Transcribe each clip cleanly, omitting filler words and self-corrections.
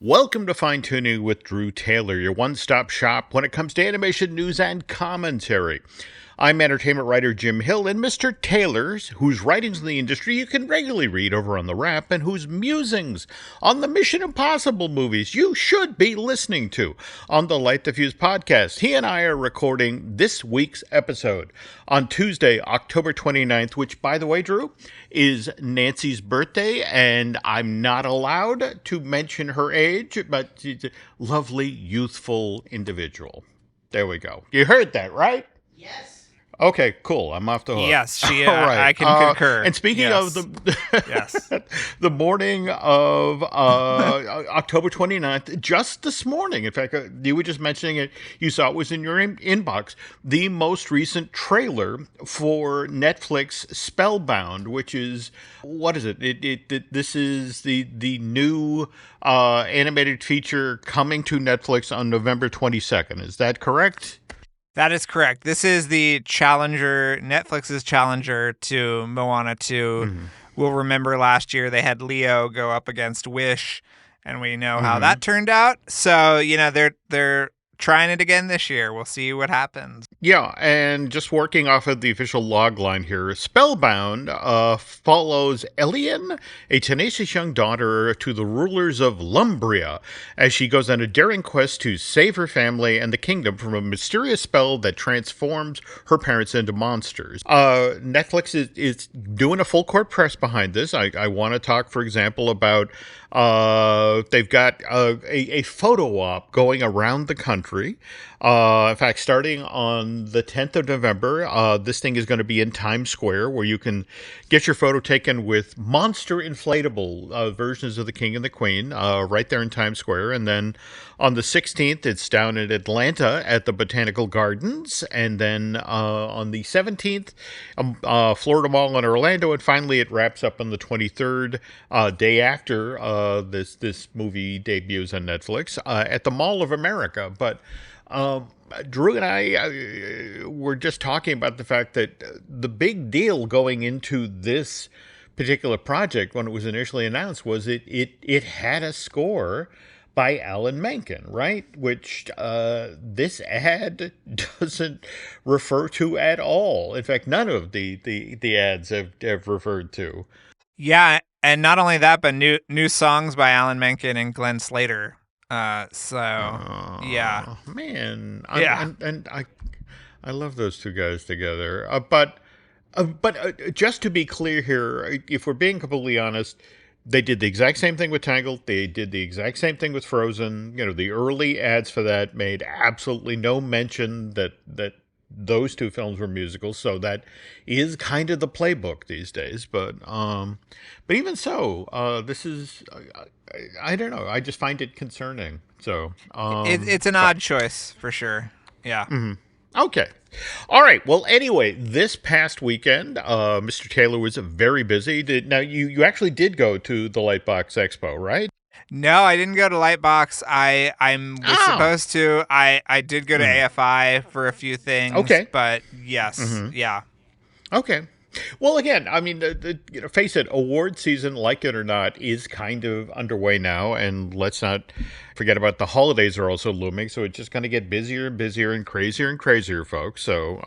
Welcome to Fine Tooning with Drew Taylor, your one-stop shop when it comes to animation news and commentary. I'm entertainment writer Jim Hill, and Mr. Taylor's, whose writings in the industry you can regularly read over on The Wrap, and whose musings on the Mission Impossible movies you should be listening to on the Light the Fuse podcast. He and I are recording this week's episode on Tuesday, October 29th, which, by the way, Drew, is Nancy's birthday, and I'm not allowed to mention her age, but she's a lovely, youthful individual. There we go. You heard that, right? Yes. Okay, cool. I'm off the hook. Yes, All right. I can concur. And speaking of the Yes. the morning of October 29th, just this morning, in fact, you were just mentioning it, you saw it was in your inbox, the most recent trailer for Netflix Spellbound, which is, what is it? This is the new animated feature coming to Netflix on November 22nd. Is that correct? That is correct. This is the challenger, Netflix's challenger to Moana 2. Mm-hmm. We'll remember last year they had Leo go up against Wish, and we know how that turned out. So, they're trying it again this year. We'll see what happens. Yeah, and just working off of the official log line here, Spellbound follows Elian, a tenacious young daughter to the rulers of Lumbria, as she goes on a daring quest to save her family and the kingdom from a mysterious spell that transforms her parents into monsters. Netflix is doing a full court press behind this. I want to talk, for example, about they've got a photo op going around the country. In fact, starting on the 10th of November, this thing is going to be in Times Square, where you can get your photo taken with monster inflatable versions of the King and the Queen right there in Times Square. And then on the 16th, it's down in Atlanta at the Botanical Gardens. And then on the 17th, Florida Mall in Orlando. And finally, it wraps up on the 23rd, day after this movie debuts on Netflix, at the Mall of America. But Drew and I were just talking about the fact that the big deal going into this particular project when it was initially announced was it had a score by Alan Menken, right? Which this ad doesn't refer to at all. In fact, none of the ads have referred to. Yeah, and not only that, but new songs by Alan Menken and Glenn Slater. Yeah, man, and I love those two guys together. But just to be clear here, if we're being completely honest, they did the exact same thing with Tangled. They did the exact same thing with Frozen. The early ads for that made absolutely no mention that those two films were musicals. So that is kind of the playbook these days. But even so, this is. I don't know. I just find it concerning. So it's an odd choice for sure. Yeah. Mm-hmm. Okay. All right. Well, anyway, this past weekend, Mr. Taylor was very busy. Now, you actually did go to the Lightbox Expo, right? No, I didn't go to Lightbox. I was supposed to. I did go to AFI for a few things. Okay. But yes, yeah. Okay. Well, again, I mean, face it, award season, like it or not, is kind of underway now, and let's not forget about the holidays are also looming, so it's just going to get busier and busier and crazier, folks. So,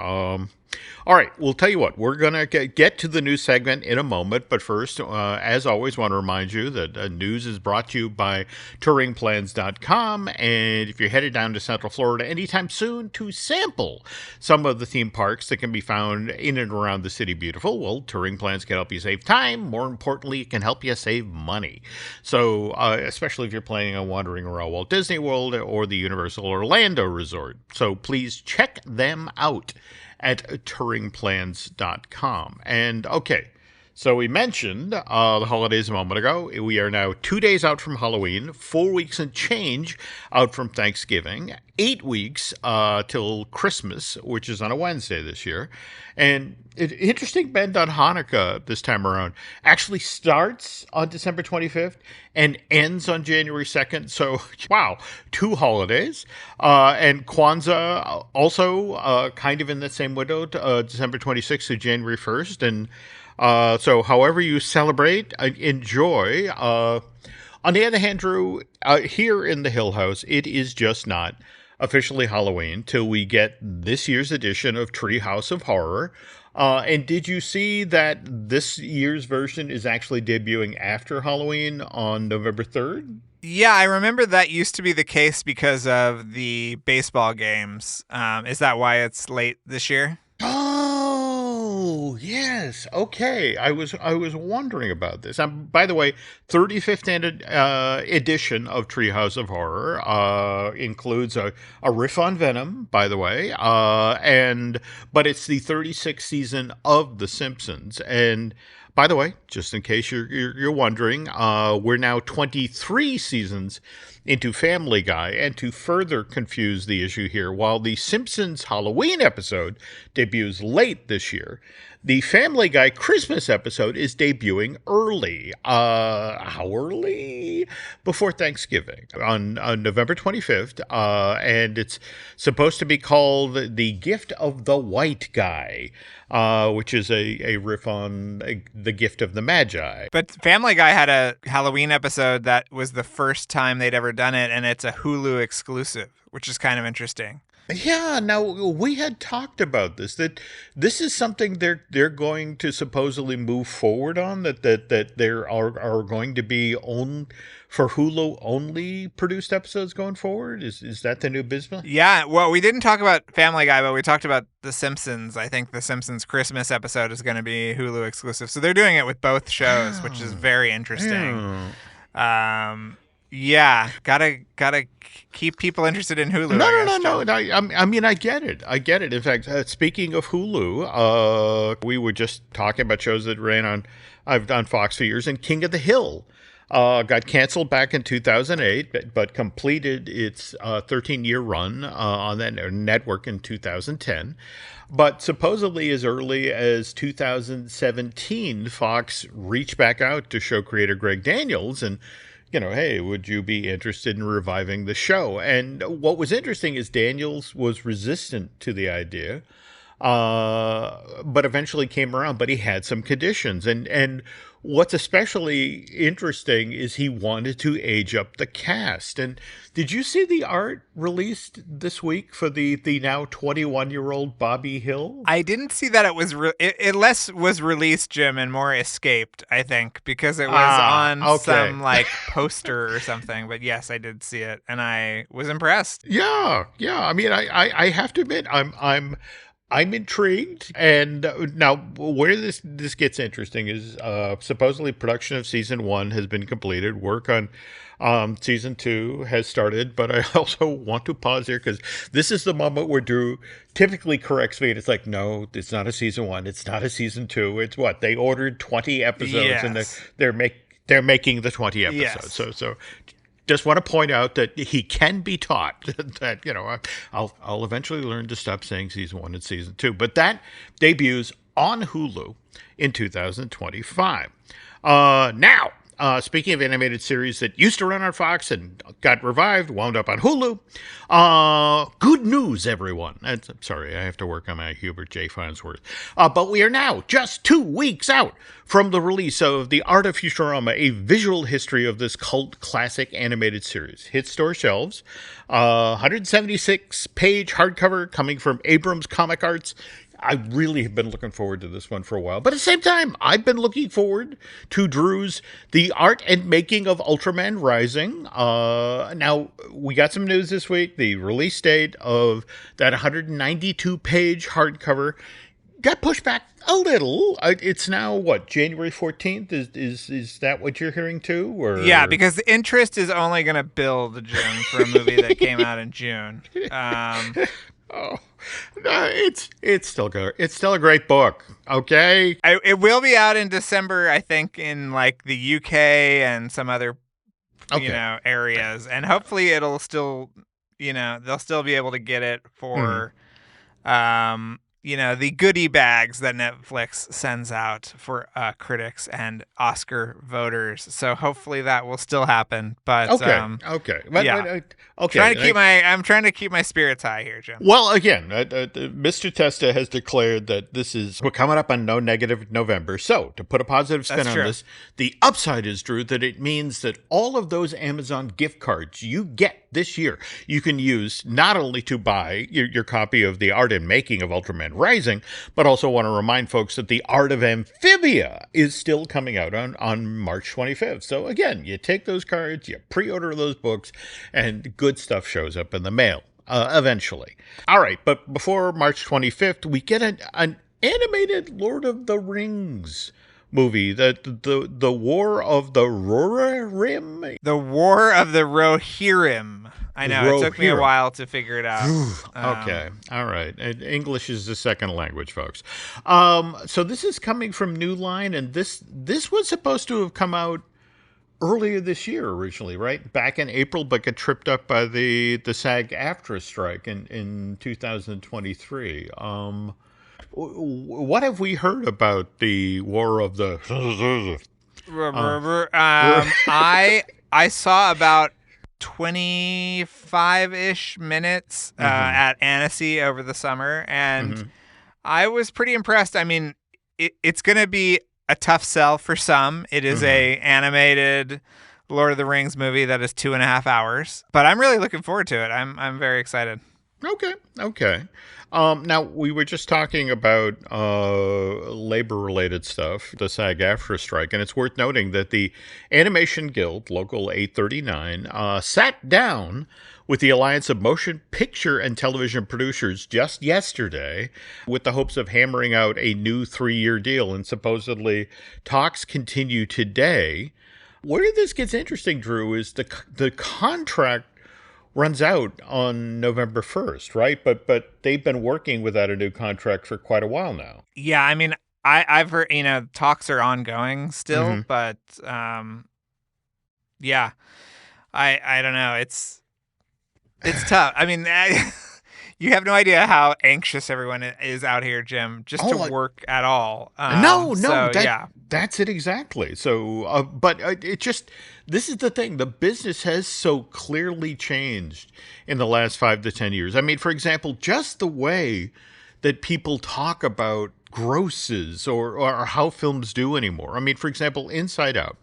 all right, we'll tell you what, we're going to get to the news segment in a moment, but first, as always, want to remind you that news is brought to you by touringplans.com, and if you're headed down to Central Florida anytime soon to sample some of the theme parks that can be found in and around the city beautiful, well, Touring Plans can help you save time. More importantly, it can help you save money. So, especially if you're planning on wandering around Walt Disney World or the Universal Orlando Resort. So please check them out at touringplans.com. And okay, so we mentioned the holidays a moment ago. We are now 2 days out from Halloween, 4 weeks and change out from Thanksgiving, 8 weeks till Christmas, which is on a Wednesday this year. And interesting bend on Hanukkah this time around. Actually starts on December 25th and ends on January 2nd. So, wow, 2 holidays. And Kwanzaa also kind of in the same window, December 26th to January 1st. And so however you celebrate, enjoy. On the other hand, Drew, here in the Hill House, it is just not officially Halloween till we get this year's edition of Treehouse of Horror. And did you see that this year's version is actually debuting after Halloween on November 3rd? Yeah, I remember that used to be the case because of the baseball games. Is that why it's late this year? Oh, yes. Okay. I was wondering about this. By the way, 35th edition of Treehouse of Horror includes a riff on Venom, by the way, but it's the 36th season of The Simpsons. And by the way, just in case you're wondering, we're now 23 seasons into Family Guy, and to further confuse the issue here, while the Simpsons Halloween episode debuts late this year, the Family Guy Christmas episode is debuting early. How early? Before Thanksgiving on November 25th, and it's supposed to be called The Gift of the White Guy, which is a riff on The Gift of the Magi. But Family Guy had a Halloween episode that was the first time they'd ever done it, and it's a Hulu exclusive, which is kind of interesting. Yeah, now we had talked about this, that this is something they're going to supposedly move forward on, that there are going to be for Hulu only produced episodes going forward. Is that the new business? Yeah, well, we didn't talk about Family Guy, but we talked about The Simpsons. I think The Simpsons Christmas episode is going to be Hulu exclusive. So they're doing it with both shows, which is very interesting. Yeah, gotta keep people interested in Hulu. No. I mean, I get it. In fact, speaking of Hulu, we were just talking about shows that ran on Fox for years, and King of the Hill got canceled back in 2008, but completed its 13-year run on that network in 2010. But supposedly as early as 2017, Fox reached back out to show creator Greg Daniels and, hey, would you be interested in reviving the show? And what was interesting is Daniels was resistant to the idea, but eventually came around. But he had some conditions. And what's especially interesting is he wanted to age up the cast. And did you see the art released this week for the now 21-year-old Bobby Hill? I didn't see that it was it less was released, Jim, and more escaped, I think, because it was on some like poster or something. But yes, I did see it, and I was impressed. Yeah. I mean, I have to admit, I'm intrigued, and now where this gets interesting is supposedly production of season 1 has been completed. Work on season 2 has started, but I also want to pause here because this is the moment where Drew typically corrects me, and it's like, no, it's not a season 1, it's not a season 2. It's what they ordered 20 episodes, and they're making the 20 episodes. Yes. So. Just want to point out that he can be taught that, I'll eventually learn to stop saying season 1 and season 2. But that debuts on Hulu in 2025. Now, speaking of animated series that used to run on Fox and got revived, wound up on Hulu, good news, everyone. I'm sorry, I have to work on my Hubert J. Farnsworth. But we are now just 2 weeks out from the release of The Art of Futurama, a visual history of this cult classic animated series. Hit store shelves, 176-page hardcover coming from Abrams Comic Arts. I really have been looking forward to this one for a while. But at the same time, I've been looking forward to Drew's The Art and Making of Ultraman Rising. Now, we got some news this week. The release date of that 192-page hardcover got pushed back a little. It's now, January 14th? Is that what you're hearing too? Or? Yeah, because the interest is only going to build, Jim, for a movie that came out in June. Oh, no, it's still good. It's still a great book. Okay, it will be out in December, I think, in like the UK and some other, areas, and hopefully it'll still, they'll still be able to get it for, the goodie bags that Netflix sends out for critics and Oscar voters. So hopefully that will still happen. But Okay, okay, yeah, okay. I'm trying to keep my spirits high here, Jim. Well, again, Mr. Testa has declared that we're coming up on no negative November. So, to put a positive spin That's on true. this, the upside is, Drew, that it means that all of those Amazon gift cards you get this year, you can use not only to buy your copy of The Art and Making of Ultraman Rising, but also want to remind folks that The Art of Amphibia is still coming out on March 25th. So, again, you take those cards, you pre-order those books, and good stuff shows up in the mail. Eventually. All right, but before March 25th, we get an animated Lord of the Rings movie, the War of the Rohirrim. The War of the Rohirrim. I know, it took me a while to figure it out. Okay, all right. English is the second language, folks. So this is coming from New Line, and this was supposed to have come out earlier this year originally, right? Back in April, but got tripped up by the SAG-AFTRA strike in 2023. What have we heard about the War of the... I saw about 25-ish minutes at Annecy over the summer, and I was pretty impressed. I mean, it's going to be a tough sell for some. It is a animated Lord of the Rings movie that is 2.5 hours, but I'm really looking forward to it. I'm very excited. Okay. Now, we were just talking about labor-related stuff, the SAG-AFTRA strike, and it's worth noting that the Animation Guild, Local 839, sat down with the Alliance of Motion Picture and Television Producers just yesterday with the hopes of hammering out a new 3-year deal, and supposedly talks continue today. Where this gets interesting, Drew, is the contract runs out on November 1st, right? But they've been working without a new contract for quite a while now. Yeah, I mean, I've heard, talks are ongoing still, but yeah, I don't know. It's tough. I mean, you have no idea how anxious everyone is out here, Jim, just to work at all. That's it exactly. So, but it just, this is the thing. The business has so clearly changed in the last 5 to 10 years. I mean, for example, just the way that people talk about grosses or how films do anymore. I mean, for example, Inside Out.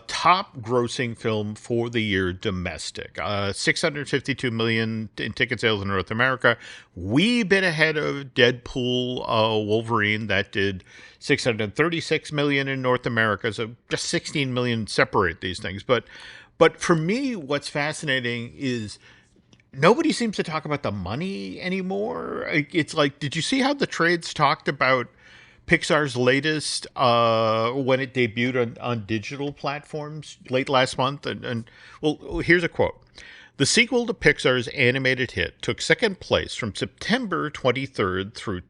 Top grossing film for the year domestic. 652 million in ticket sales in North America. Wee bit ahead of Deadpool Wolverine that did 636 million in North America. So just 16 million separate these things. But for me, what's fascinating is nobody seems to talk about the money anymore. It's like, did you see how the trades talked about Pixar's latest when it debuted on digital platforms late last month? And well, here's a quote. The sequel to Pixar's animated hit took second place from September 23rd through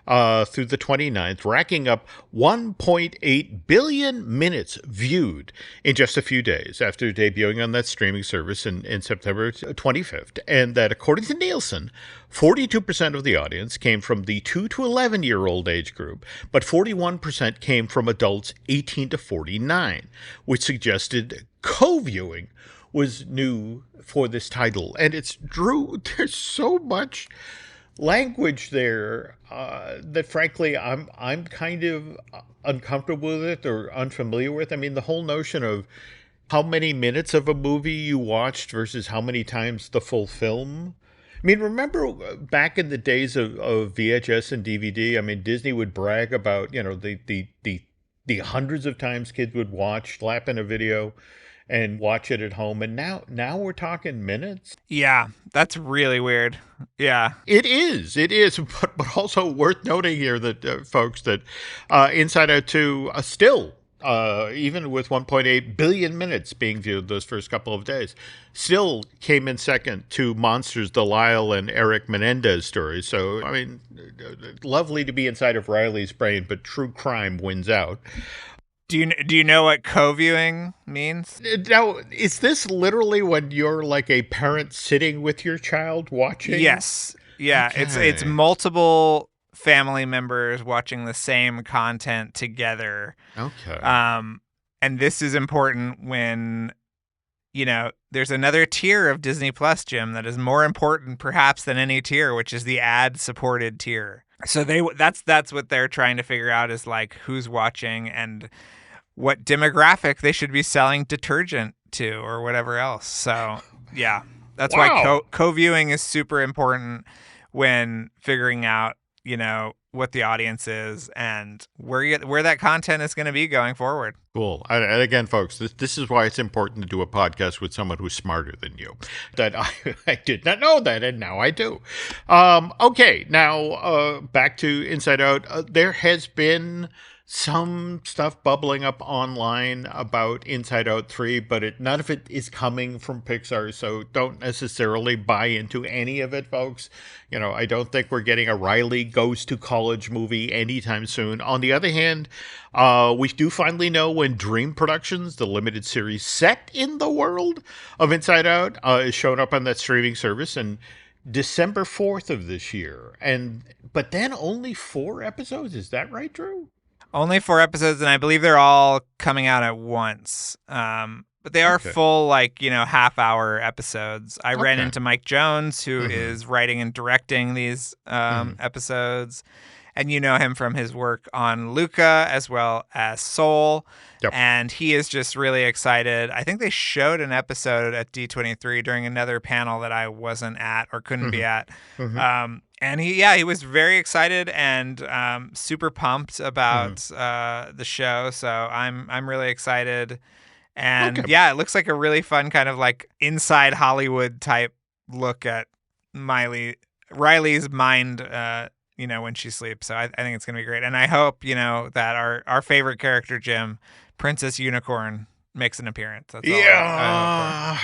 the 29th, racking up 1.8 billion minutes viewed in just a few days after debuting on that streaming service in September 25th. And that, according to Nielsen, 42% of the audience came from the 2 to 11-year-old age group, but 41% came from adults 18 to 49, which suggested co-viewing was new for this title. And it's, Drew, there's so much language there that frankly I'm kind of uncomfortable with it or unfamiliar with. I mean, the whole notion of how many minutes of a movie you watched versus how many times the full film. I mean, remember back in the days of VHS and DVD, I mean, Disney would brag about, the hundreds of times kids would slap in a video and watch it at home. And now we're talking minutes. Yeah, that's really weird. Yeah. It is. But also worth noting here that, folks, that Inside Out 2 still, even with 1.8 billion minutes being viewed those first couple of days, still came in second to Monsters, the Lyle and Eric Menendez stories. So, I mean, lovely to be inside of Riley's brain, but true crime wins out. Do you know what co-viewing means? Now, is this literally when you're like a parent sitting with your child watching? Yes. Yeah, Okay. it's multiple family members watching the same content together. Okay. And this is important when, there's another tier of Disney Plus, Jim, that is more important perhaps than any tier, which is the ad-supported tier. So that's what they're trying to figure out, is like who's watching and what demographic they should be selling detergent to or whatever else. So yeah, that's why co-viewing is super important when figuring out, what the audience is and where that content is going to be going forward. Cool. And again, folks, this is why it's important to do a podcast with someone who's smarter than you. That I did not know that, and now I do. Okay, now back to Inside Out. There has been some stuff bubbling up online about Inside Out 3, but none of it is coming from Pixar, so don't necessarily buy into any of it, folks. I don't think we're getting a Riley Goes to College movie anytime soon. On the other hand, we do finally know when Dream Productions, the limited series set in the world of Inside Out, is showing up on that streaming service, and December 4th of this year. But then only 4 episodes, is that right, Drew? Only 4 episodes, and I believe they're all coming out at once. But they are full, half-hour episodes. I ran into Mike Jones, who is writing and directing these episodes. And you know him from his work on Luca as well as Soul. Yep. And he is just really excited. I think they showed an episode at D23 during another panel that I wasn't at or couldn't be at. And he was very excited and super pumped about the show. So I'm really excited. And it looks like a really fun kind of like inside Hollywood type look at Riley's mind, when she sleeps. So I think it's going to be great. And I hope, that our favorite character, Jim, Princess Unicorn, makes an appearance. That's all. I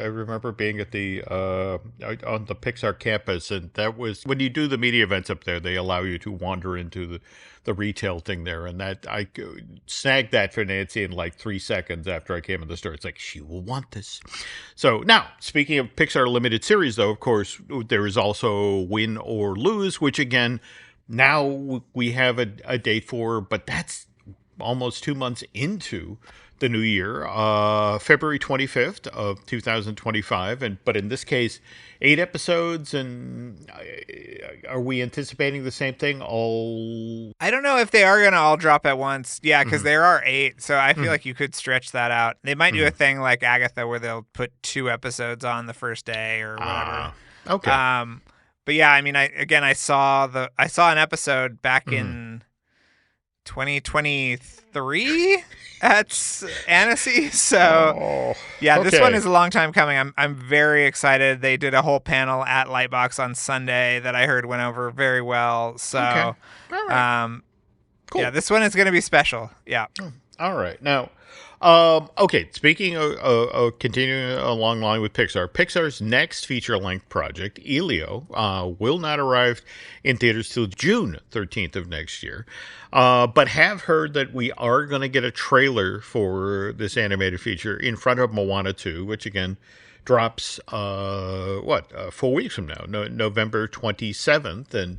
remember being at the on the Pixar campus, and that was when you do the media events up there. They allow you to wander into the retail thing there, and that I snagged that for Nancy in like 3 seconds after I came in the store. It's like, she will want this. So now, speaking of Pixar limited series, though, of course, there is also Win or Lose, which again, now we have a date for, but that's almost 2 months into the new year, February 25th of 2025. But in this case, 8 episodes. And are we anticipating the same thing? I don't know if they are going to all drop at once. Yeah, because there are 8. So I feel like you could stretch that out. They might do a thing like Agatha where they'll put 2 episodes on the first day or whatever. Okay. But yeah, I mean, I saw an episode back in 2023 at Annecy. So this one is a long time coming. I'm very excited. They did a whole panel at Lightbox on Sunday that I heard went over very well. So all right. Cool. Yeah, this one is going to be special. Yeah. All right. Now, speaking of continuing along the line with Pixar's next feature-length project, Elio, will not arrive in theaters till June 13th of next year, but have heard that we are going to get a trailer for this animated feature in front of Moana 2, which again drops 4 weeks from now, November 27th, and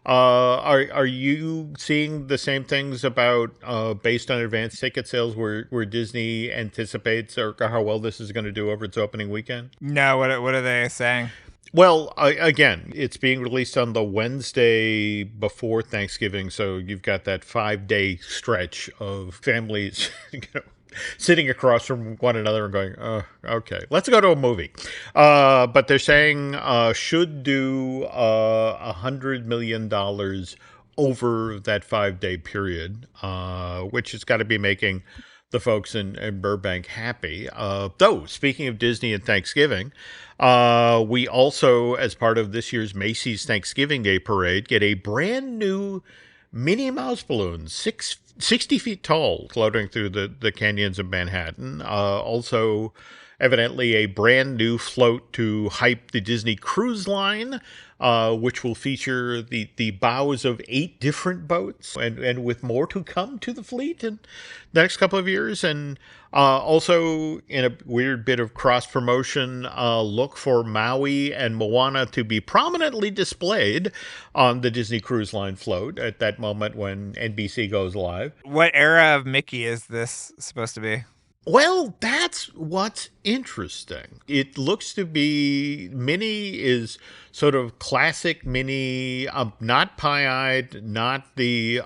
are you seeing the same things about based on advanced ticket sales where Disney anticipates or how well this is going to do over its opening weekend? No, what are they saying? Well, again, it's being released on the Wednesday before Thanksgiving, so you've got that 5-day stretch of families, sitting across from one another and going, okay, let's go to a movie. But they're saying should do $100 million over that 5-day period, which has got to be making the folks in Burbank happy. Though, speaking of Disney and Thanksgiving, we also, as part of this year's Macy's Thanksgiving Day Parade, get a brand new Minnie Mouse balloon, 60 feet tall, floating through the canyons of Manhattan. Also, evidently a brand new float to hype the Disney Cruise Line, which will feature the bows of 8 different boats, and with more to come to the fleet in the next couple of years. And also, in a weird bit of cross promotion, look for Maui and Moana to be prominently displayed on the Disney Cruise Line float at that moment when NBC goes live. What era of Mickey is this supposed to be? Well, that's what's interesting. It looks to be Minnie is sort of classic Minnie, not pie-eyed, not the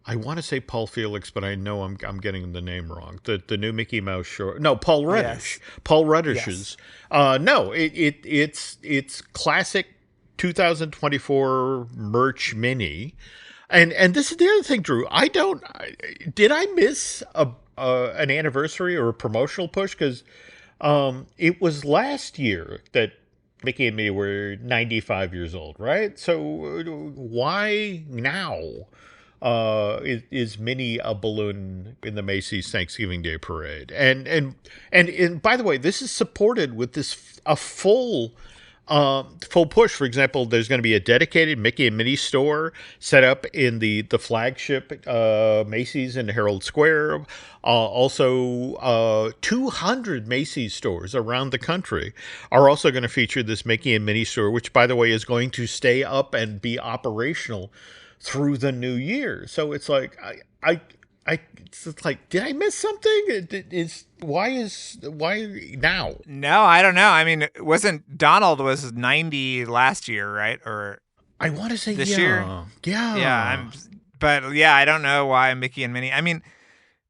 I want to say Paul Felix, but I know I'm getting the name wrong. The new Mickey Mouse short. No, Paul Ruddish. Yes. Paul Ruddish's. Yes. No, it's classic 2024 merch Minnie. And this is the other thing, Drew. Did I miss an anniversary or a promotional push? Because it was last year that Mickey and me were 95 years old, right? So why now is Minnie a balloon in the Macy's Thanksgiving Day Parade? And by the way, this is supported with a full push. For example, there's going to be a dedicated Mickey and Minnie store set up in the flagship Macy's in Herald Square. Also, 200 Macy's stores around the country are also going to feature this Mickey and Minnie store, which, by the way, is going to stay up and be operational through the new year. So it's like it's like, did I miss something? Why now? No, I don't know. I mean, wasn't Donald was 90 last year, right? Or I want to say this year. Yeah. But yeah, I don't know why Mickey and Minnie. I mean,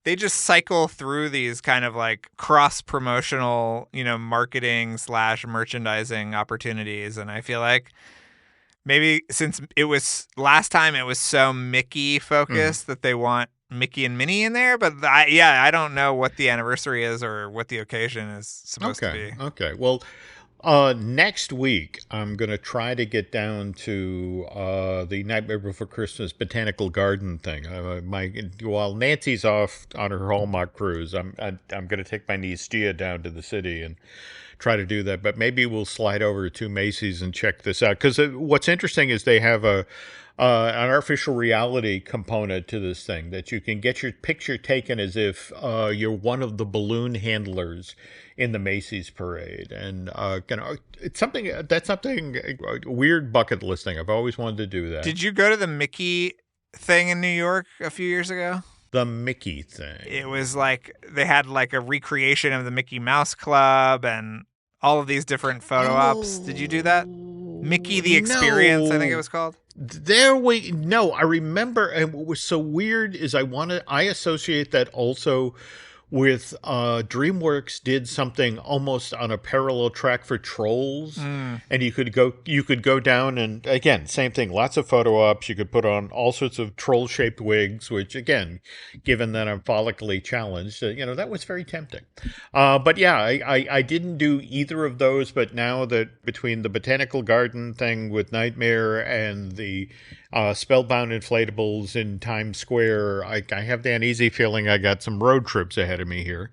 they just cycle through these kind of like cross promotional, marketing / merchandising opportunities, and I feel like maybe since it was last time, it was so Mickey focused that they want Mickey and Minnie in there. But I don't know what the anniversary is or what the occasion is supposed to be. Okay. Well, next week, I'm going to try to get down to the Nightmare Before Christmas Botanical Garden thing. While Nancy's off on her Hallmark cruise, I'm going to take my niece Gia down to the city and try to do that. But maybe we'll slide over to Macy's and check this out. Because what's interesting is they have an artificial reality component to this thing, that you can get your picture taken as if you're one of the balloon handlers in the Macy's parade. And it's something a weird bucket list thing. I've always wanted to do that. Did you go to the Mickey thing in New York a few years ago? The Mickey thing. It was like they had like a recreation of the Mickey Mouse Club and all of these different photo ops. Did you do that? Mickey the Experience, I think it was called. No, I remember. And what was so weird is I associate that also with DreamWorks did something almost on a parallel track for Trolls, and you could go down, and again, same thing, lots of photo ops. You could put on all sorts of troll shaped wigs, which again, given that I'm follically challenged, that was very tempting. But yeah, I didn't do either of those. But now that between the Botanical Garden thing with Nightmare and the Spellbound inflatables in Times Square, I have the uneasy feeling I got some road trips ahead of me here.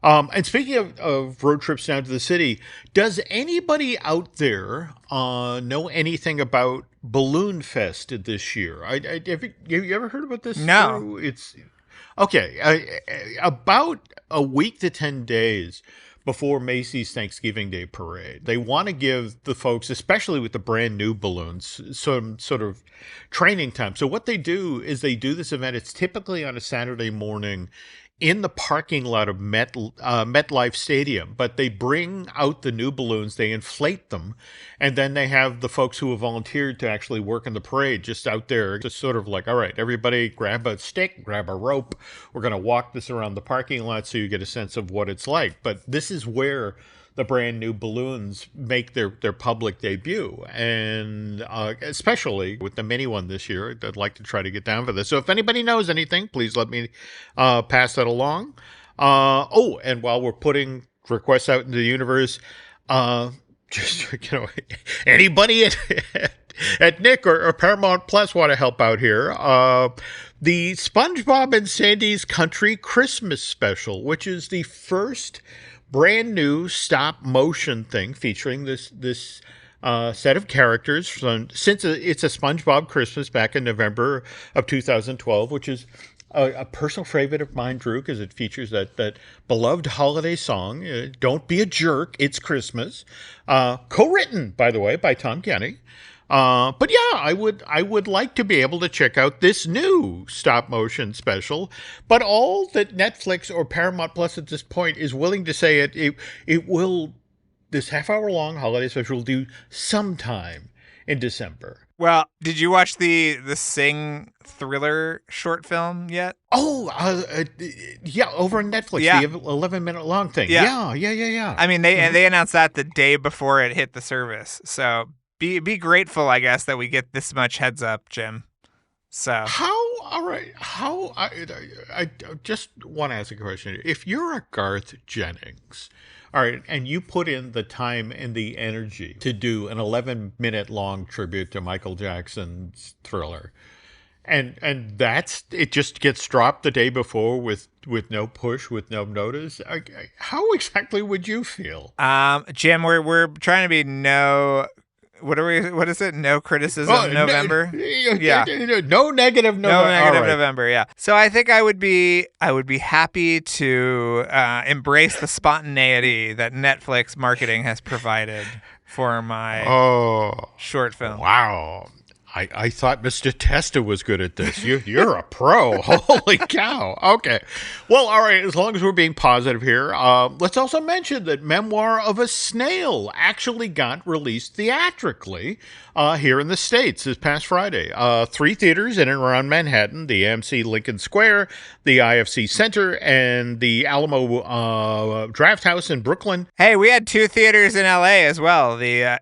And speaking of road trips down to the city, does anybody out there know anything about Balloon Fest this year? Have you ever heard about this? No. It's okay. About a week to 10 days before Macy's Thanksgiving Day Parade, they want to give the folks, especially with the brand new balloons, some sort of training time. So what they do is they do this event. It's typically on a Saturday morning in the parking lot of MetLife Stadium, but they bring out the new balloons, they inflate them, and then they have the folks who have volunteered to actually work in the parade just out there, just sort of like, all right, everybody grab a stick, grab a rope, we're going to walk this around the parking lot so you get a sense of what it's like. But this is where the brand new balloons make their public debut, and especially with the mini one this year, I'd like to try to get down for this. So if anybody knows anything, please let me pass that along. And while we're putting requests out into the universe, just anybody And Nick or Paramount Plus want to help out here. The SpongeBob and Sandy's Country Christmas Special, which is the first brand new stop motion thing featuring this set of characters since it's a SpongeBob Christmas back in November of 2012, which is a personal favorite of mine, Drew, because it features that beloved holiday song, Don't Be a Jerk, It's Christmas, co-written, by the way, by Tom Kenny. But yeah, I would like to be able to check out this new stop motion special. But all that Netflix or Paramount Plus at this point is willing to say it will, this half-hour long holiday special will do sometime in December. Well, did you watch the Sing thriller short film yet? Oh, yeah, over on Netflix, yeah. The 11-minute long thing. Yeah. I mean, they announced that the day before it hit the service. So be grateful, I guess, that we get this much heads up, Jim. So I just want to ask a question. If you're a Garth Jennings, all right, and you put in the time and the energy to do an 11-minute long tribute to Michael Jackson's Thriller, and that's it, just gets dropped the day before with no push, with no notice, how exactly would you feel? Jim, we're trying to be what is it? No criticism November? Yeah. No negative November. No negative November, yeah. So I think I would be happy to embrace the spontaneity that Netflix marketing has provided for my short film. Wow. I thought Mr. Testa was good at this. You're a pro. Holy cow. Okay. Well, all right. As long as we're being positive here, let's also mention that Memoir of a Snail actually got released theatrically here in the States this past Friday. 3 theaters in and around Manhattan, the AMC Lincoln Square, the IFC Center, and the Alamo Draft House in Brooklyn. Hey, we had 2 theaters in LA as well. The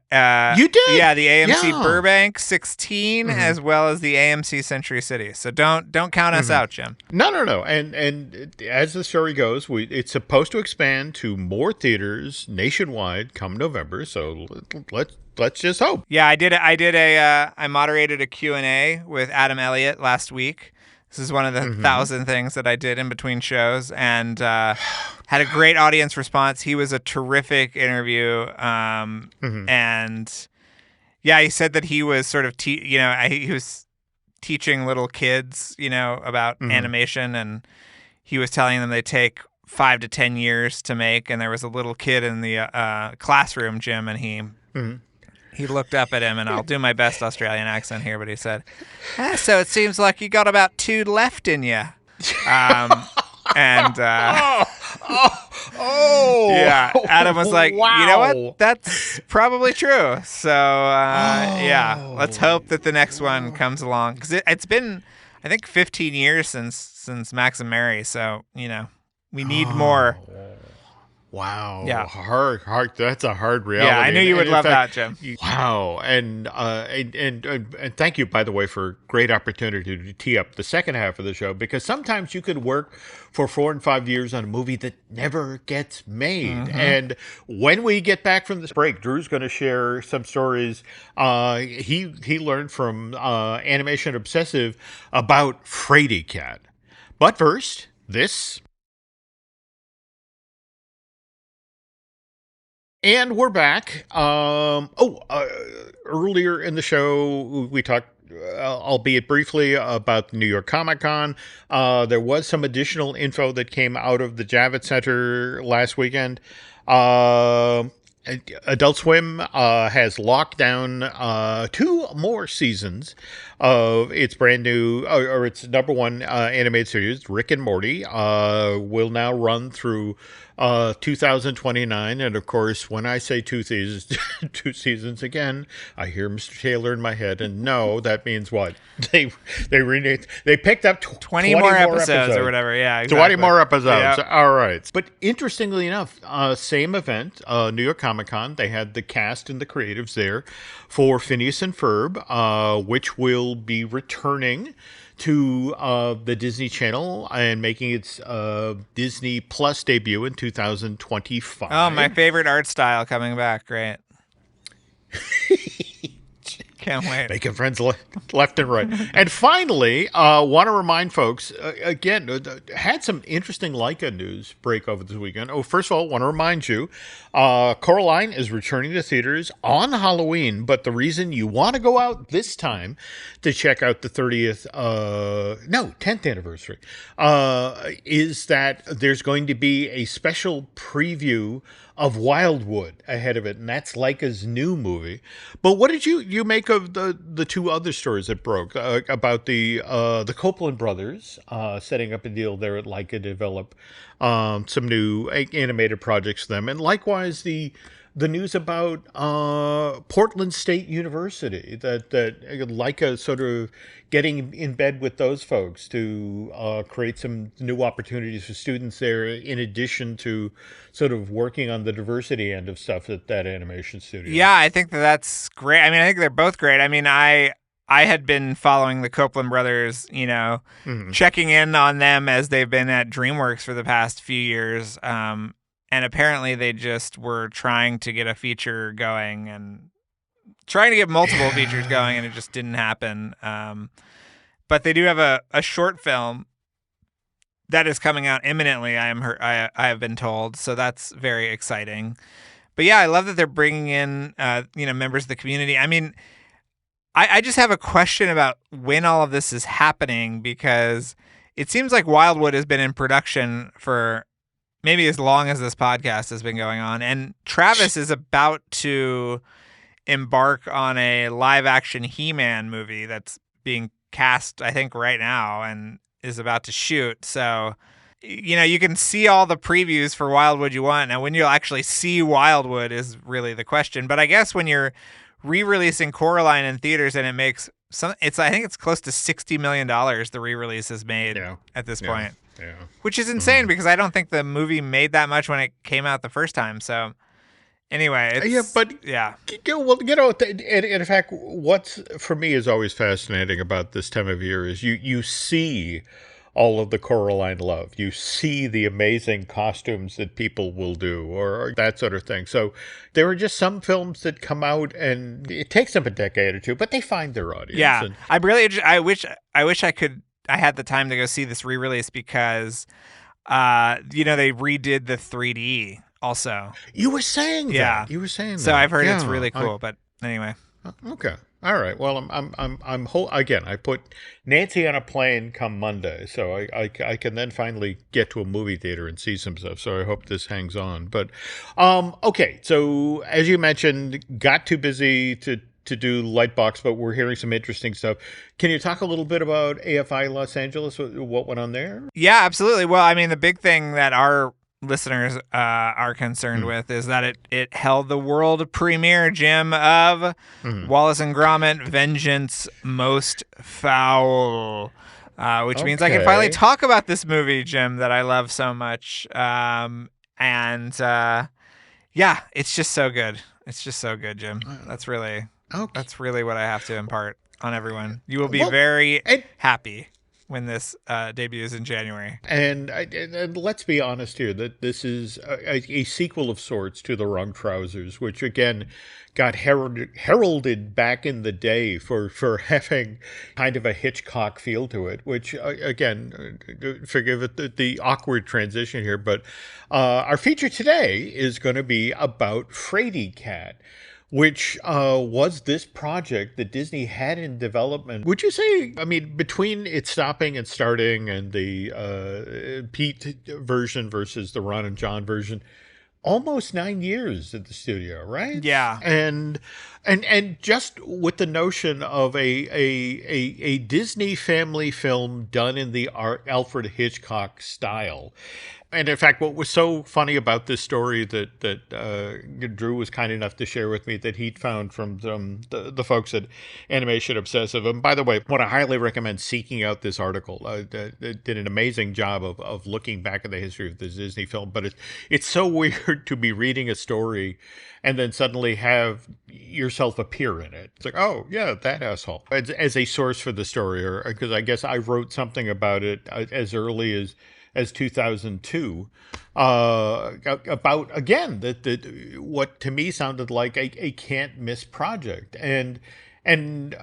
you did? Yeah, the AMC Burbank 16. As well as the AMC Century City. So don't count us out, Jim. No. And as the story goes, it's supposed to expand to more theaters nationwide come November. So let's just hope. Yeah, I moderated a Q&A with Adam Elliott last week. This is one of the 1,000 things that I did in between shows, and had a great audience response. He was a terrific interview, and yeah, he said that he was sort of, he was teaching little kids, about animation, and he was telling them they take 5 to 10 years to make. And there was a little kid in the classroom, Jim, and he looked up at him, and I'll do my best Australian accent here, but he said, so it seems like you got about 2 left in you. And yeah, Adam was like, wow. You know what? That's probably true. So yeah, let's hope that the next one comes along, because it's been, I think, 15 years since Max and Mary. So we need more. Wow. Yeah. Hard. That's a hard reality. Yeah, I knew you would love that, Jim. Wow. And thank you, by the way, for a great opportunity to tee up the second half of the show, because sometimes you could work for 4 and 5 years on a movie that never gets made. And when we get back from this break, Drew's going to share some stories he learned from Animation Obsessive about Frady Cat. But first, this. And we're back. Earlier in the show, we talked, albeit briefly, about the New York Comic Con. There was some additional info that came out of the Javits Center last weekend. Adult Swim has locked down 2 more seasons of its brand new, or its number 1 animated series, Rick and Morty. Will now run through 2029, and of course, when I say 2 seasons, 2 seasons again, I hear Mr. Taylor in my head, and no, that means what? They picked up 20 more episodes or whatever. Yeah, exactly. 20 more episodes. Yep. All right. But interestingly enough, same event, New York Comic Con, they had the cast and the creatives there for Phineas and Ferb, which will be returning to the Disney Channel and making its Disney Plus debut in 2025. Oh, my favorite art style coming back. Great. Can't wait. Making friends left and right. And finally, want to remind folks, again, had some interesting Leica news break over this weekend. Oh, first of all, want to remind you, Coraline is returning to theaters on Halloween, but the reason you want to go out this time to check out the 10th anniversary, is that there's going to be a special preview of Wildwood ahead of it, and that's Leica's new movie. But what did you make of the two other stories that broke about the Copeland brothers setting up a deal there at Leica to develop some new animated projects for them, and likewise the news about Portland State University that Leica sort of getting in bed with those folks to create some new opportunities for students there, in addition to sort of working on the diversity end of stuff at that animation studio. Yeah, I think that's great. I mean, I think they're both great. I mean, I had been following the Copeland brothers, checking in on them as they've been at DreamWorks for the past few years. And apparently they just were trying to get a feature going and trying to get multiple features going, and it just didn't happen. But they do have a short film that is coming out imminently, I have been told. So that's very exciting. But yeah, I love that they're bringing in, members of the community. I mean, I just have a question about when all of this is happening, because it seems like Wildwood has been in production for maybe as long as this podcast has been going on. And Travis is about to embark on a live action He-Man movie that's being cast, I think, right now and is about to shoot. So, you can see all the previews for Wildwood you want. Now, when you'll actually see Wildwood is really the question. But I guess when you're re-releasing Coraline in theaters and it makes I think it's close to $60 million the re-release has made at this point. Yeah. Which is insane because I don't think the movie made that much when it came out the first time. So anyway, and in fact, what's for me is always fascinating about this time of year is you see all of the Coraline love. You see the amazing costumes that people will do or that sort of thing. So there are just some films that come out and it takes them a decade or two, but they find their audience. Yeah. I wish I had the time to go see this re-release because, they redid the 3D also. You were saying that. Yeah. You were saying that. So I've heard it's really cool, but anyway. Okay. All right. Well, again, I put Nancy on a plane come Monday, so I can then finally get to a movie theater and see some stuff. So I hope this hangs on. But, okay. So as you mentioned, got too busy to do Lightbox, but we're hearing some interesting stuff. Can you talk a little bit about AFI Los Angeles? What went on there? Yeah, absolutely. Well, I mean, the big thing that our listeners are concerned with is that it held the world premiere, Jim, of Wallace and Gromit: Vengeance Most Foul, which means I can finally talk about this movie, Jim, that I love so much. It's just so good. It's just so good, Jim. That's really what I have to impart on everyone. You will be very happy when this debuts in January. And let's be honest here, that this is a sequel of sorts to The Wrong Trousers, which, again, got heralded back in the day for having kind of a Hitchcock feel to it, which, again, forgive it, the awkward transition here, but our feature today is going to be about Frady Cat, which was this project that Disney had in development. Would you say, I mean, between it stopping and starting and the Pete version versus the Ron and John version, almost 9 years at the studio, right? Yeah. And just with the notion of a Disney family film done in the Alfred Hitchcock style. And in fact, what was so funny about this story that Drew was kind enough to share with me that he'd found from the folks at Animation Obsessive. And by the way, I want to highly recommend seeking out this article. They did an amazing job of looking back at the history of the Disney film. But it's so weird to be reading a story and then suddenly have yourself appear in it. It's like, oh, yeah, that asshole. As a source for the story, or because I guess I wrote something about it as early as 2002, about, again, that what to me sounded like a can't miss project. And And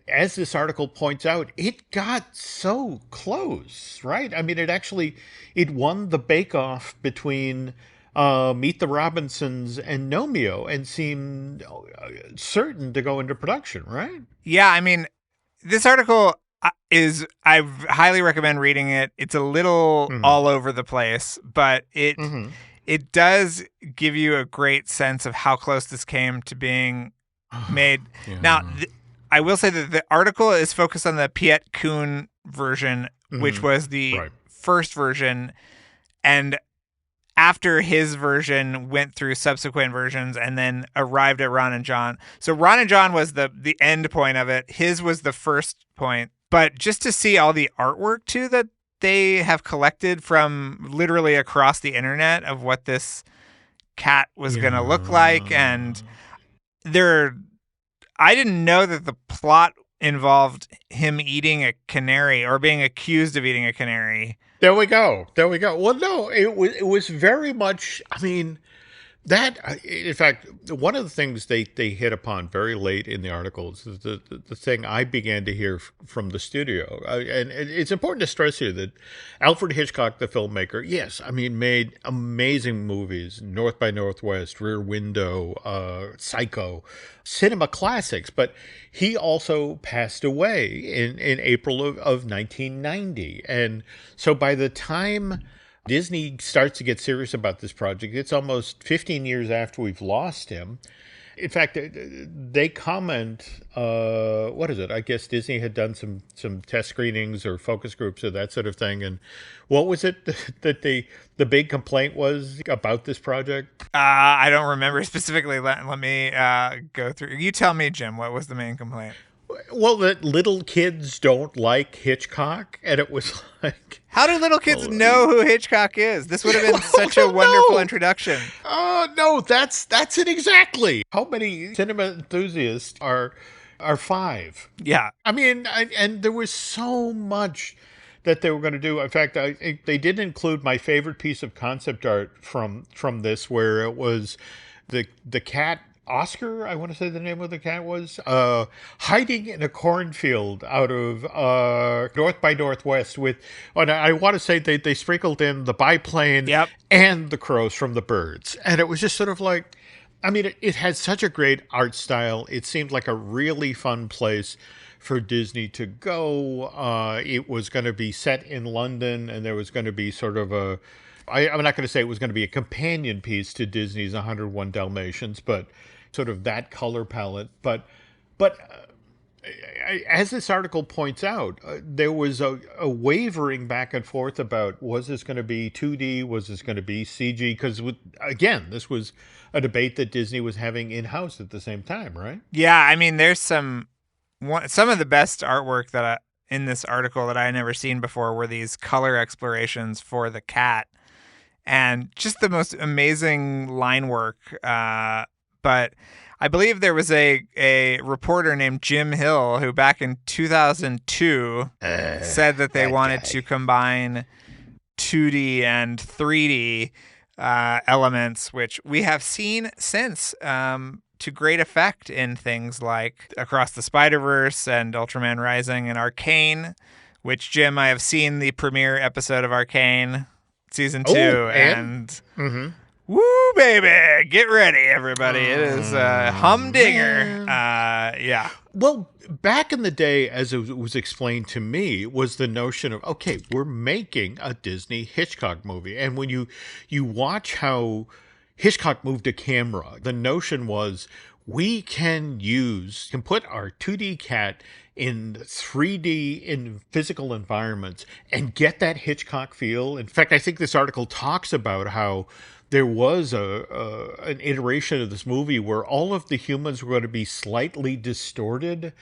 as this article points out, it got so close, right? I mean, it won the bake-off between Meet the Robinsons and Nomeo and seemed certain to go into production, right? Yeah, I mean, this article I highly recommend reading it. It's a little Mm-hmm. all over the place, but Mm-hmm. it does give you a great sense of how close this came to being made. Now, Yeah. I will say that the article is focused on the Piet Koon version, which Mm-hmm. was the Right. first version, and after his version went through subsequent versions and then arrived at Ron and John. So Ron and John was the end point of it. His was the first point. But just to see all the artwork too that they have collected from literally across the internet of what this cat was going to look like, and I didn't know that the plot involved him eating a canary or being accused of eating a canary. There we go. There we go. Well, no, it was very much. I mean, that, in fact, one of the things they hit upon very late in the articles is the thing I began to hear from the studio. And it's important to stress here that Alfred Hitchcock, the filmmaker, yes, I mean, made amazing movies, North by Northwest, Rear Window, Psycho, cinema classics, but he also passed away in April of 1990. And so by the time Disney starts to get serious about this project, it's almost 15 years after we've lost him. In fact, they comment, what is it? I guess Disney had done some test screenings or focus groups or that sort of thing. And what was it that the big complaint was about this project? I don't remember specifically. Let me go through. You tell me, Jim, what was the main complaint? Well, that little kids don't like Hitchcock. And it was like, how do little kids know who Hitchcock is? This would have been such a wonderful introduction. No, that's it exactly. How many cinema enthusiasts are 5? Yeah. I mean, and there was so much that they were going to do. In fact, they did include my favorite piece of concept art from this, where it was the cat Oscar, I want to say the name of the cat was, hiding in a cornfield out of North by Northwest with, and I want to say they sprinkled in the biplane and the crows from the birds. And it was just sort of like, I mean, it had such a great art style. It seemed like a really fun place for Disney to go. It was going to be set in London, and there was going to be sort of I'm not going to say it was going to be a companion piece to Disney's 101 Dalmatians, but sort of that color palette. But as this article points out, there was a wavering back and forth about, was this going to be 2D? Was this going to be CG? Because, again, this was a debate that Disney was having in-house at the same time, right? Yeah, I mean, there's some of the best artwork that in this article that I had never seen before were these color explorations for the cat. And just the most amazing line work. But I believe there was a reporter named Jim Hill who back in 2002 said that they wanted to combine 2D and 3D elements, which we have seen since to great effect in things like Across the Spider-Verse and Ultraman Rising and Arcane, which, Jim, I have seen the premiere episode of Arcane season 2, and woo, baby, get ready, everybody. It is humdinger. Yeah. Well, back in the day, as it was explained to me, was the notion of, okay, we're making a Disney Hitchcock movie. And when you watch how Hitchcock moved a camera, the notion was, we can put our 2D cat in 3D in physical environments and get that Hitchcock feel. In fact, I think this article talks about how there was an iteration of this movie where all of the humans were going to be slightly distorted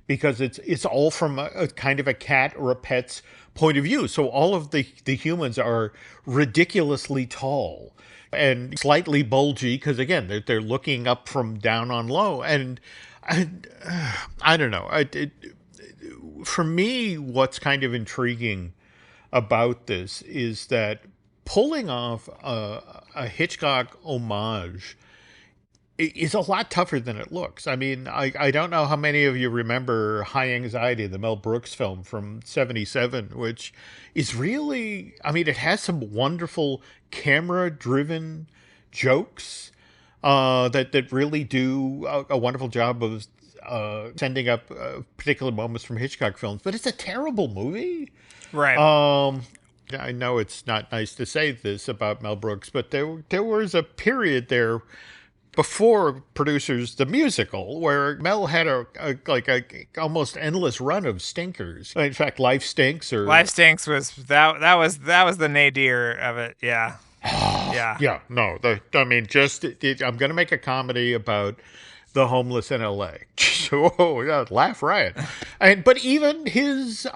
because it's all from a kind of a cat or a pet's point of view. So all of the humans are ridiculously tall and slightly bulgy because, again, they're looking up from down on low. And I don't know. For me, what's kind of intriguing about this is that pulling off a Hitchcock homage is a lot tougher than it looks. I mean, I don't know how many of you remember High Anxiety, the Mel Brooks film from '77, which is really, I mean, it has some wonderful camera-driven jokes that really do a wonderful job of sending up particular moments from Hitchcock films. But it's a terrible movie. Right. I know it's not nice to say this about Mel Brooks, but there was a period there before Producers the Musical, where Mel had a almost endless run of stinkers. In fact, Life Stinks or Life Stinks was that was the nadir of it. Yeah. Yeah. No, I mean, I'm going to make a comedy about the homeless in L.A. Oh yeah, laugh riot. But even his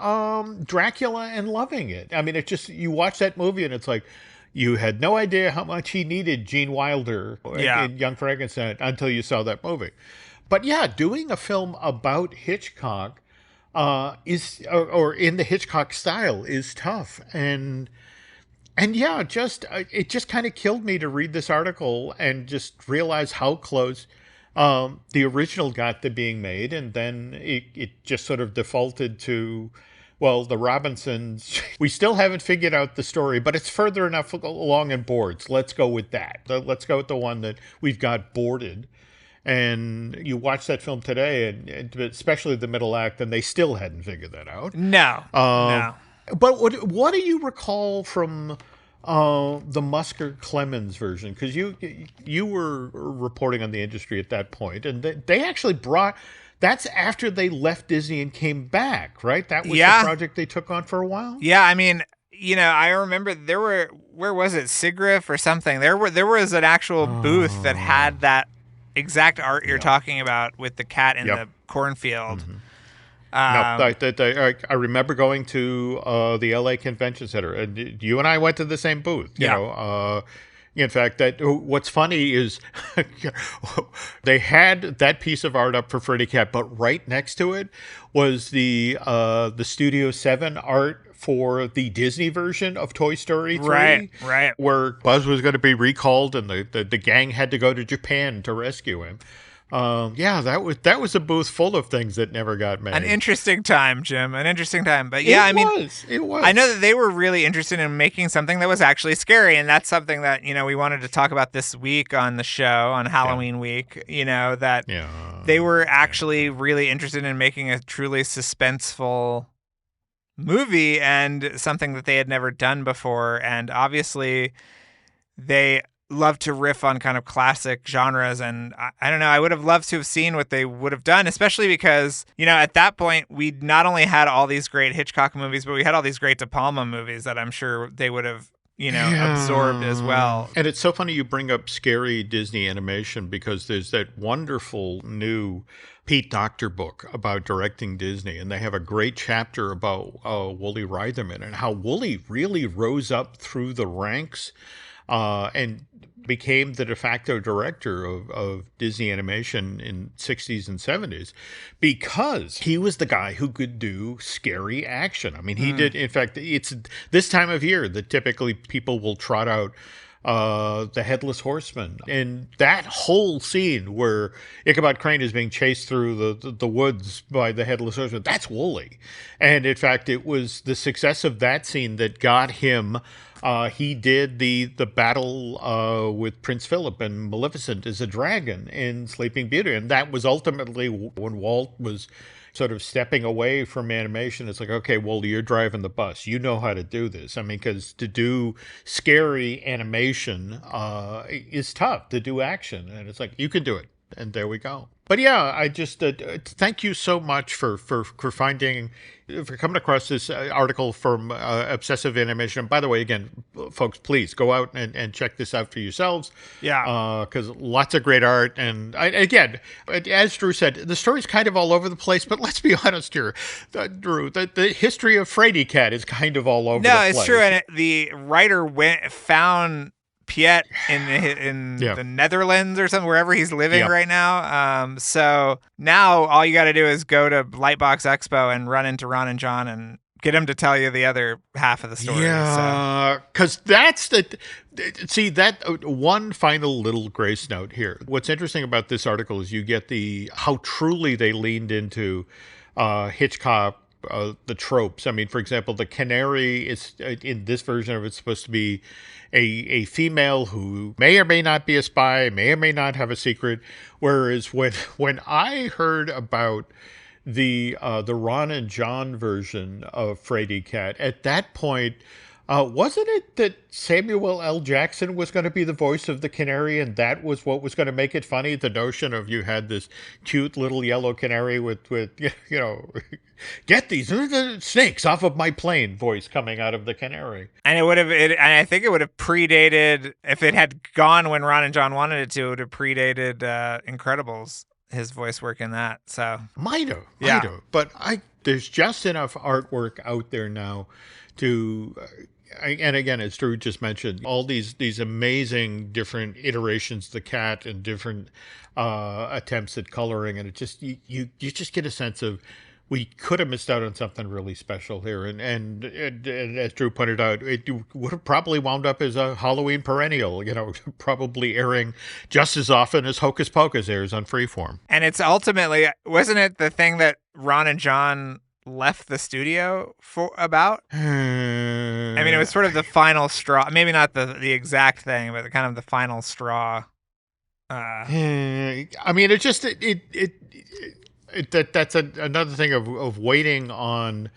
Dracula and Loving It. I mean, it just, you watch that movie and it's like, you had no idea how much he needed Gene Wilder in Young Frankenstein until you saw that movie. But yeah, doing a film about Hitchcock is, or in the Hitchcock style, is tough. And yeah, it just kind of killed me to read this article and just realize how close the original got to being made, and then it just sort of defaulted to, well, the Robinsons. We still haven't figured out the story, but it's further enough along in boards. Let's go with that. Let's go with the one that we've got boarded. And you watch that film today, and especially the middle act, and they still hadn't figured that out. No. But what do you recall from the Musker Clemens version? Because you were reporting on the industry at that point, and they actually brought. That's after they left Disney and came back, right? That was the project they took on for a while. Yeah, I mean, I remember there were, where was it, SIGGRAPH or something? There was an actual booth that had that exact art you're talking about with the cat in the cornfield. Mm-hmm. I remember going to the LA Convention Center, and you and I went to the same booth. You know, in fact, what's funny is they had that piece of art up for Freddy Cat, but right next to it was the Studio 7 art for the Disney version of Toy Story 3. Right. Where Buzz was going to be recalled, and the gang had to go to Japan to rescue him. That was a booth full of things that never got made. An interesting time, Jim. An interesting time. But it was. I know that they were really interested in making something that was actually scary, and that's something that, we wanted to talk about this week on the show, on Halloween week, that they were actually really interested in making a truly suspenseful movie and something that they had never done before. And obviously they love to riff on kind of classic genres, and I don't know, I would have loved to have seen what they would have done, especially because, at that point we not only had all these great Hitchcock movies, but we had all these great De Palma movies that I'm sure they would have, absorbed as well. And it's so funny you bring up scary Disney animation, because there's that wonderful new Pete Docter book about directing Disney, and they have a great chapter about Wooly Reitherman and how Wooly really rose up through the ranks and became the de facto director of Disney animation in 60s and 70s, because he was the guy who could do scary action. I mean, he did. In fact, it's this time of year that typically people will trot out the Headless Horseman, and that whole scene where Ichabod Crane is being chased through the woods by the Headless Horseman, that's Wooly. And in fact, it was the success of that scene that got him. He did the battle with Prince Philip and Maleficent as a dragon in Sleeping Beauty, and that was ultimately when Walt was sort of stepping away from animation. It's like, okay, well, you're driving the bus. You know how to do this. I mean, because to do scary animation is tough. To do action, and it's like, you can do it, and there we go. But yeah, I just thank you so much for coming across this article from Obsessive Animation. And by the way, again, folks, please go out and check this out for yourselves. Yeah. Because lots of great art. And again, as Drew said, the story's kind of all over the place. But let's be honest here, Drew, the history of Frady Cat is kind of all over the place. No, it's true. And the writer found Piet in the Netherlands or something, wherever he's living right now. So now all you got to do is go to Lightbox Expo and run into Ron and John and get him to tell you the other half of the story. Yeah, because that's see, that one final little grace note here. What's interesting about this article is you get how truly they leaned into Hitchcock, the tropes. I mean, for example, the canary is in this version of it's supposed to be a female who may or may not be a spy, may or may not have a secret. Whereas when I heard about the Ron and John version of Frady Cat, at that point, wasn't it that Samuel L. Jackson was going to be the voice of the canary, and that was what was going to make it funny? The notion of you had this cute little yellow canary with get these snakes off of my plane voice coming out of the canary. And and I think it would have predated, if it had gone when Ron and John wanted it to, it would have predated Incredibles, his voice work in that. So might have. But there's just enough artwork out there now to. And again, as Drew just mentioned, all these amazing different iterations of the cat and different attempts at coloring, and it just you just get a sense of we could have missed out on something really special here. And as Drew pointed out, it would have probably wound up as a Halloween perennial, probably airing just as often as Hocus Pocus airs on Freeform. And it's ultimately, wasn't it the thing that Ron and John left the studio for about? I mean, it was sort of the final straw. Maybe not the exact thing, but kind of the final straw. I mean, it just that's another thing of waiting on.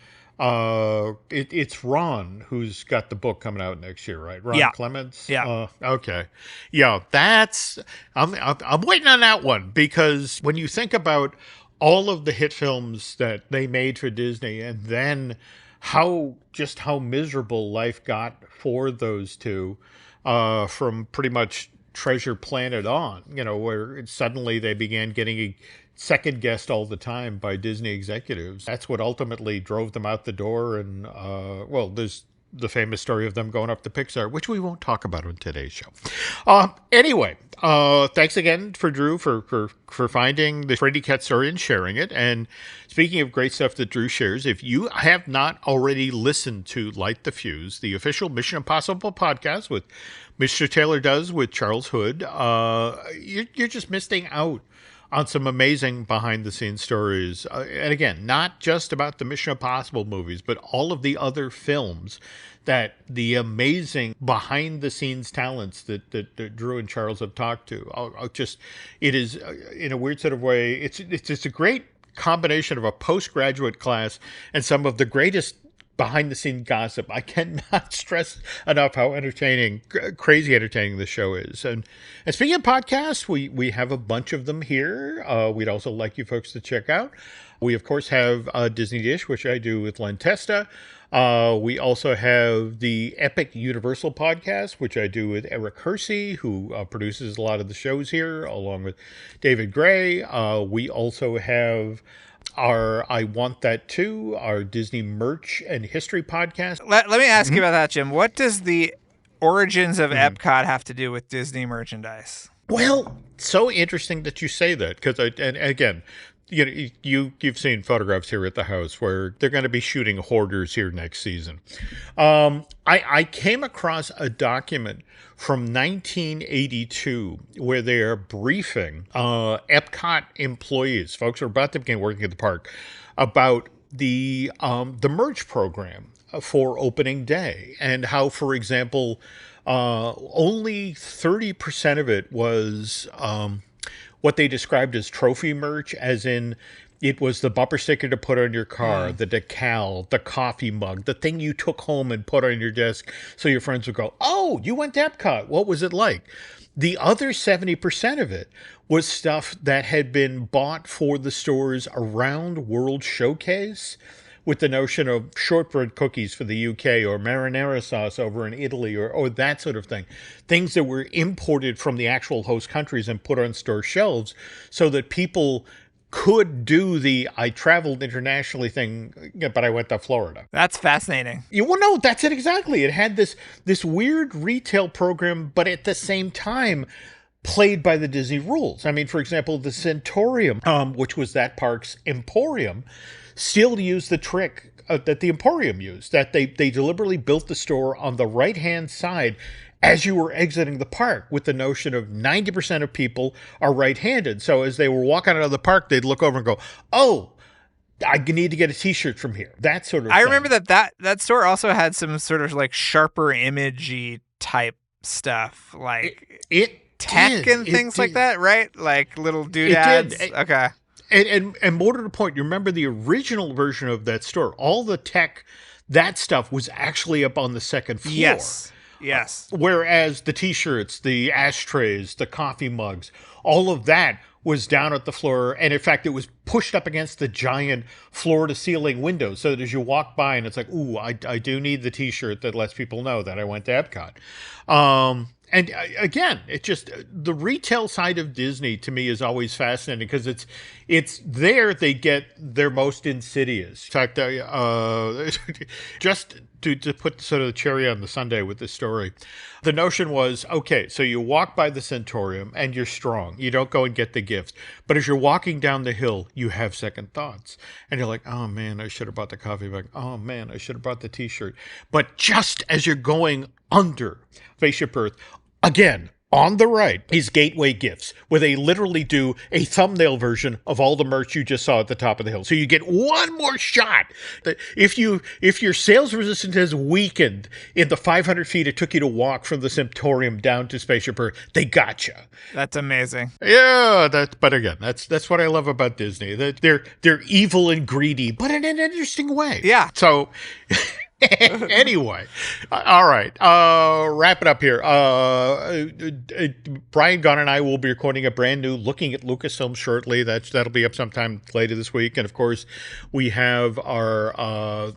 It's Ron who's got the book coming out next year, right? Ron Clements. Yeah. Okay. Yeah, I'm waiting on that one, because when you think about all of the hit films that they made for Disney, and then how miserable life got for those two, from pretty much Treasure Planet on, where suddenly they began getting second guessed all the time by Disney executives. That's what ultimately drove them out the door. And there's the famous story of them going up to Pixar, which we won't talk about on today's show. Anyway, thanks again for Drew for finding the Frady Cat story and sharing it. And speaking of great stuff that Drew shares, if you have not already listened to Light the Fuse, the official Mission Impossible podcast with Mr. Taylor Does with Charles Hood, you're just missing out on some amazing behind-the-scenes stories. And again, not just about the Mission Impossible movies, but all of the other films, that the amazing behind-the-scenes talents that Drew and Charles have talked to. It is, in a weird sort of way, it's a great combination of a postgraduate class and some of the greatest behind-the-scene gossip. I cannot stress enough how crazy entertaining the show is. And speaking of podcasts, we have a bunch of them here. We'd also like you folks to check out. We, of course, have Disney Dish, which I do with Len Testa. We also have the Epic Universal podcast, which I do with Eric Hersey, who produces a lot of the shows here, along with David Gray. We also have our I Want That Too, our Disney merch and history podcast. Let me ask you about that, Jim. What does the origins of Epcot have to do with Disney merchandise? Well, so interesting that you say that, because and again, you've seen photographs here at the house where they're going to be shooting Hoarders here next season. I came across a document from 1982 where they are briefing Epcot employees, folks who are about to begin working at the park, about the merch program for opening day, and how, for example, only 30% of it was what they described as trophy merch, as in it was the bumper sticker to put on your car, the decal, the coffee mug, the thing you took home and put on your desk so your friends would go, "Oh, you went to Epcot. What was it like?" The other 70% of it was stuff that had been bought for the stores around World Showcase, with the notion of shortbread cookies for the UK, or marinara sauce over in Italy, or that sort of thing. Things that were imported from the actual host countries and put on store shelves so that people could do the "I traveled internationally" thing, but I went to Florida. That's fascinating. Well, no, that's it exactly. It had this weird retail program, but at the same time played by the Disney rules. I mean, for example, the Centaurium, which was that park's emporium, still use the trick that the Emporium used, that they deliberately built the store on the right-hand side as you were exiting the park, with the notion of 90% of people are right-handed. So as they were walking out of the park, they'd look over and go, oh, I need to get a T-shirt from here. That sort of thing. I remember that store also had some sort of like sharper imagey type stuff, like it tech did. and things like that, right? Like little doodads. doodads. Okay. And more to the point, you remember the original version of that store, all the tech, that stuff was actually up on the second floor. Yes. Whereas the T-shirts, the ashtrays, the coffee mugs, all of that was down at the floor. And in fact, it was pushed up against the giant floor-to-ceiling window, so that as you walk by and it's like, ooh, I do need the T-shirt that lets people know that I went to Epcot. And again, it just, the retail side of Disney to me is always fascinating, because it's there they get their most insidious. In fact, just to put sort of the cherry on the sundae with this story, the notion was, okay, so you walk by the Centurium and you're strong. You don't go and get the gifts. But as you're walking down the hill, you have second thoughts. And you're like, oh man, I should have bought the coffee mug. Oh man, I should have bought the T-shirt. But just as you're going under Spaceship Earth, again, on the right is Gateway Gifts, where they literally do a thumbnail version of all the merch you just saw at the top of the hill. So you get one more shot. If your sales resistance has weakened in the 500 feet it took you to walk from the Centurium down to Spaceship Earth, they gotcha. That's amazing. Yeah, but again, that's what I love about Disney. They're evil and greedy, but in an interesting way. Yeah. So anyway, all right. Wrap it up here. Brian Gunn and I will be recording a brand new Looking at Lucasfilm shortly. That'll be up sometime later this week. And of course, we have our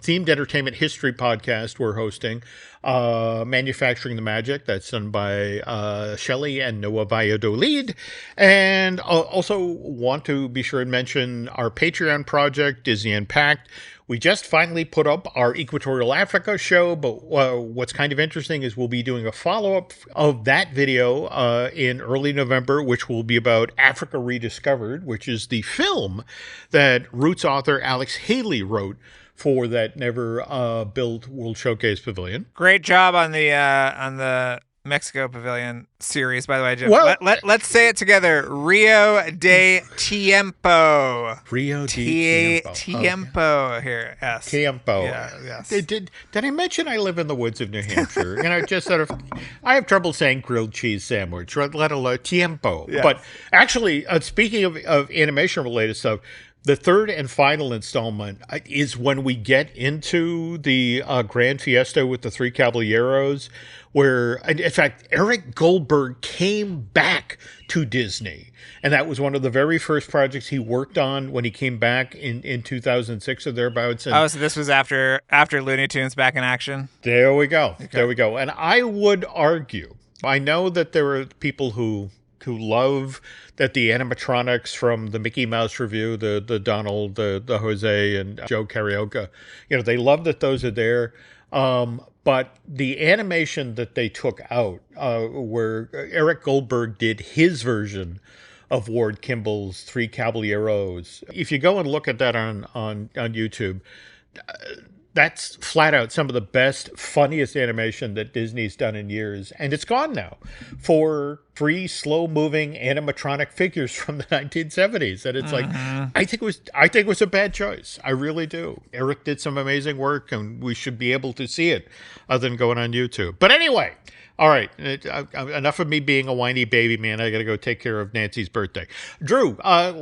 themed entertainment history podcast we're hosting, Manufacturing the Magic. That's done by Shelley and Noah Valladolid. And also want to be sure and mention our Patreon project, Disney Unpacked. We just finally put up our Equatorial Africa show, but what's kind of interesting is we'll be doing a follow-up of that video in early November, which will be about Africa Rediscovered, which is the film that Roots author Alex Haley wrote for that never-built World Showcase Pavilion. Great job on the Mexico Pavilion series, by the way, Jim. Well, let's say it together. Rio de Tiempo. Rio de Tiempo. Tiempo here. Yes. Tiempo. Yeah, yes. Did I mention I live in the woods of New Hampshire? Just sort of, I have trouble saying grilled cheese sandwich, let alone tiempo. Yes. But actually, speaking of animation-related stuff, the third and final installment is when we get into the Grand Fiesta with the Three Caballeros, where, in fact, Eric Goldberg came back to Disney. And that was one of the very first projects he worked on when he came back in 2006 or thereabouts. And so this was after Looney Tunes back in action? There we go. Okay. There we go. And I would argue, I know that there are people who love that the animatronics from the Mickey Mouse Revue, the Donald, the Jose, and Joe Carioca, they love that those are there. But the animation that they took out, where Eric Goldberg did his version of Ward Kimball's Three Caballeros, if you go and look at that on YouTube, that's flat out some of the best, funniest animation that Disney's done in years. And it's gone now for free, slow-moving animatronic figures from the 1970s. And it's like, I think it was a bad choice. I really do. Eric did some amazing work, and we should be able to see it other than going on YouTube. But anyway, all right, enough of me being a whiny baby man. I got to go take care of Nancy's birthday. Drew,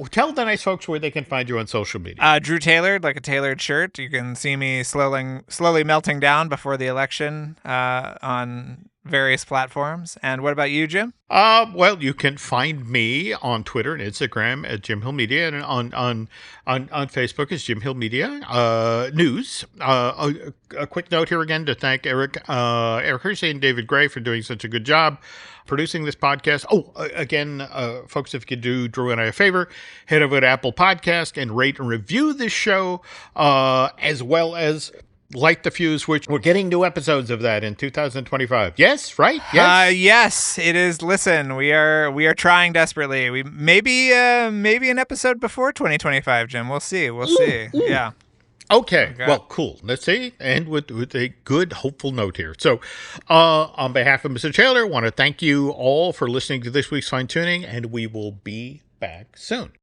tell the nice folks where they can find you on social media. Drew Tailored, like a tailored shirt. You can see me slowly melting down before the election on various platforms. And what about you, Jim? Well, you can find me on Twitter and Instagram at Jim Hill Media, and on Facebook as Jim Hill Media News. A quick note here again to thank Eric Hersey and David Gray for doing such a good job producing this podcast. Again, folks, if you could do Drew and I a favor, head over to Apple Podcast and rate and review this show, as well as Light the Fuse, which we're getting new episodes of that in 2025. Yes, right? Yes. Yes, it is. Listen, we are trying desperately. We maybe an episode before 2025, Jim. We'll see. Yeah. Okay. Okay. Well, cool. Let's see. And with a good, hopeful note here. So, on behalf of Mr. Taylor, I want to thank you all for listening to this week's Fine Tuning, and we will be back soon.